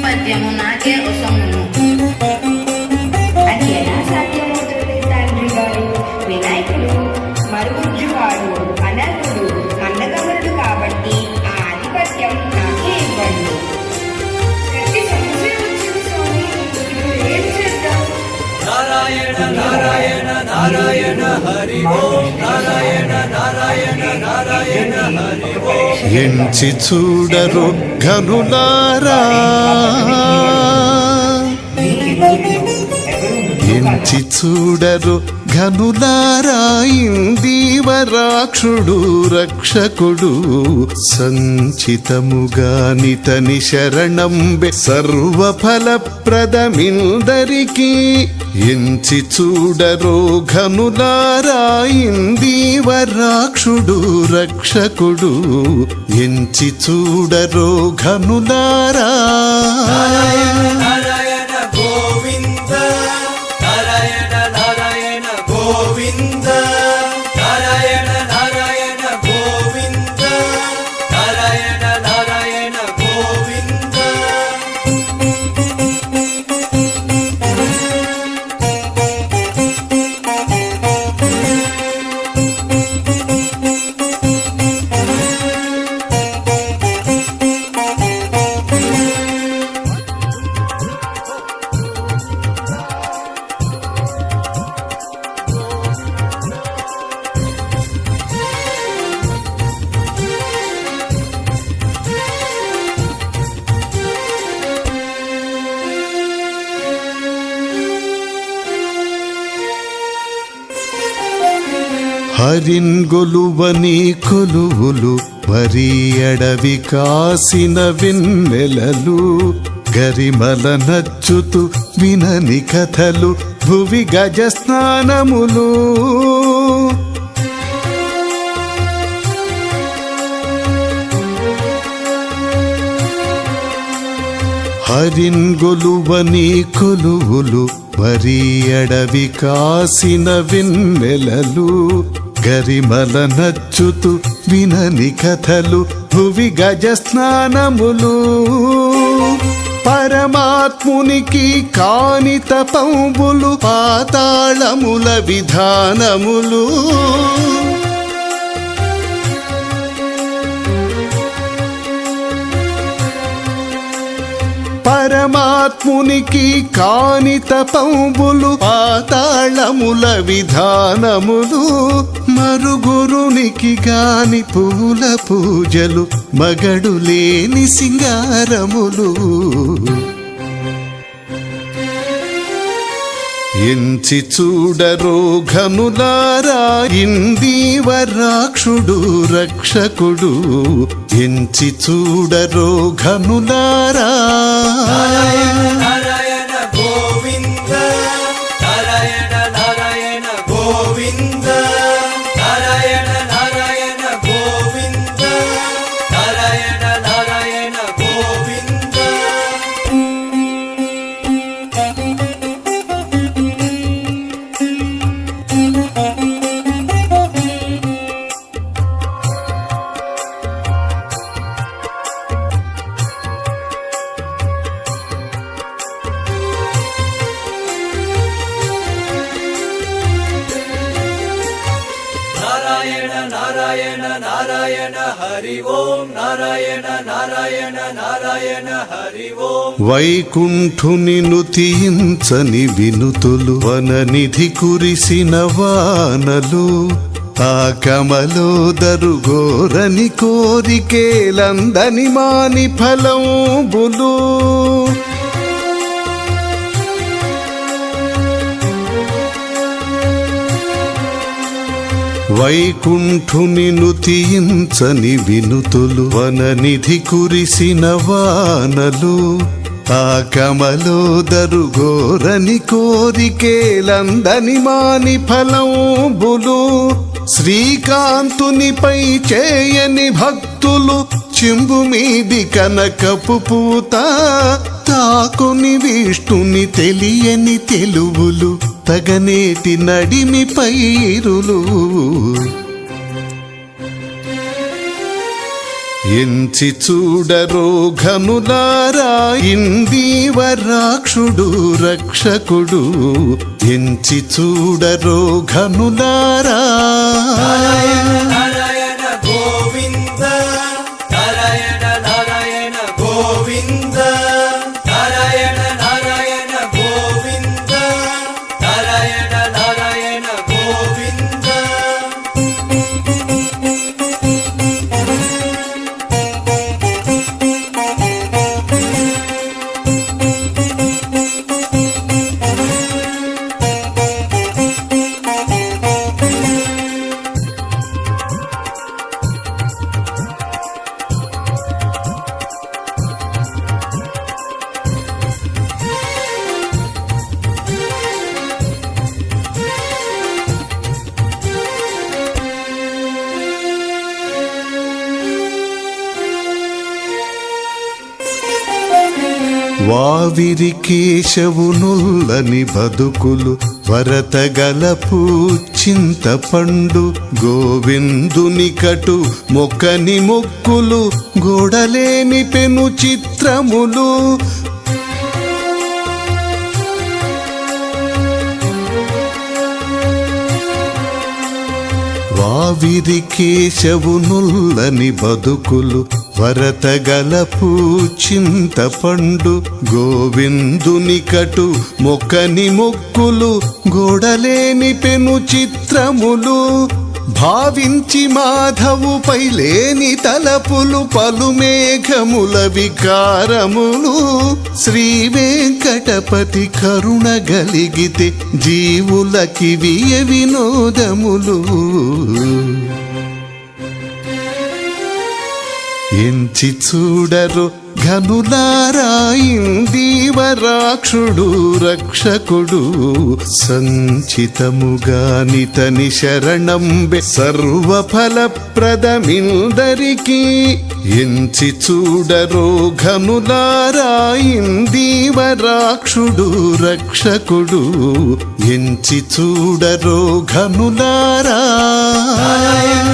పద్యము నాకే ఒసమును. అది ఎలా సాధ్యమవుతుంది తండ్రి గారు? వినాయకుడు మరుగుజ్జువాడు, అనర్హుడు, మందగమనుడు కాబట్టి ఆ ఆధిపత్యం నాకే ఇవ్వండి. ప్రతి సమస్య వచ్చింది స్వామి, ఇప్పుడు ఏం చేద్దాం? నారాయణ నారాయణ నారాయణ హరి ఓం నారాయణ నారాయణ నారాయణ హరి ఓం. ఎంచి చూడరు ఘనులారా, ఎంచి చూడరు ఘనులారా, ఇందీవరాక్షుడు రక్షకుడు సంచితముగా నితని శరణంబె సర్వఫలప్రదమిందరికి. ఎంచి చూడరు ఘనులారా, ఇందీవరాక్షుడు రక్షకుడు ఎంచి చూడరు ఘనులారా. నారాయణ గోవింద నారాయణ నారాయణ గోవింద నారాయణ నారాయణ గోవింద నారాయణ నారాయణ గోవింద. హరిన్గొలువని కొలువులు వరి అడవి కాసిన వెన్నెలలు, గరిమల నచ్చుతూ వినని కథలు భువి గజస్నానములు. హరిన్గొలువని కొలువులు వరి అడవి కాసిన వెన్నెలలు, గరిమల నచ్చుతూ వినని కథలు భువి గజస్నానములు. పరమాత్మునికి కాని తపంబులు పాతాళముల విధానములు. పరమాత్మునికి కాని తపంబులు పాతాళముల విధానములు. మరుగురునికి గాని పూల పూజలు మగడు లేని సింగారములు. ఎంచి చూడరు ఘనులారా, ఇందీవరాక్షుడు రక్షకుడు ఎంచి చూడరు ఘనులారా. నారాయణ నారాయణ గోవింద నారాయణ నారాయణ గోవింద నారాయణ నారాయణ గోవింద నారాయణ నారాయణ గోవింద. నారాయణ నారాయణ నారాయణ హరి ఓం నారాయణ నారాయణ నారాయణ హరి ఓం. వైకుంఠుని నుతించని వినుతులు వననిధి కురిసిన వానలు, ఆ కమలోదరు గోరని కోరికేలందని మాని ఫలంబులు. వైకుంఠుని నుతించని వినుతులు వననిధి కురిసిన వానలు, ఆ కమలోదరు గోరని కోరికేలందని మాని ఫలంబులు. శ్రీకాంతునిపై చేయని భక్తులు చెంబు మీది కనకపు పూత, తాకుని విష్ణుని తెలియని తెలువులు తగనేటి నడిమి పైరులు. ఎంచి చూడరో ఘనులారా ఇందీవరాక్షుడు రక్షకుడు ఎంచి చూడరో ఘనులారా నారాయణ నారాయణ గోవింద నారాయణ నారాయణ గోవింద నారాయణ నారాయణ గోవింద నారాయణ నారాయణ గోవింద వావిరి కేశవునుల్లని బతుకులు వరతగలపు చింతపండు గోవిందుని కటు మొక్కని మొక్కులు గోడలేని పెను చిత్రములు వావిరి కేశవునుల్లని బతుకులు వరతగలపు చింతపండు గోవిందుని కటు మొక్కని మొక్కులు గోడలేని పెను చిత్రములు భావించి మాధవుపై లేని తలపులు పలు మేఘముల వికారములు శ్రీ వెంకటపతి కరుణ గలిగితే జీవులకి వియ వినోదములు ఎంచి చూడరు ఘనులారా ఇందీవరాక్షుడు రక్షకుడు సంచితముగా నితని శరణంబె సర్వఫలప్రదమిందరికి ఎంచి చూడరో ఘనులారా ఇందీవరాక్షుడు రక్షకుడు ఎంచి చూడరో ఘనులారా నారాయణ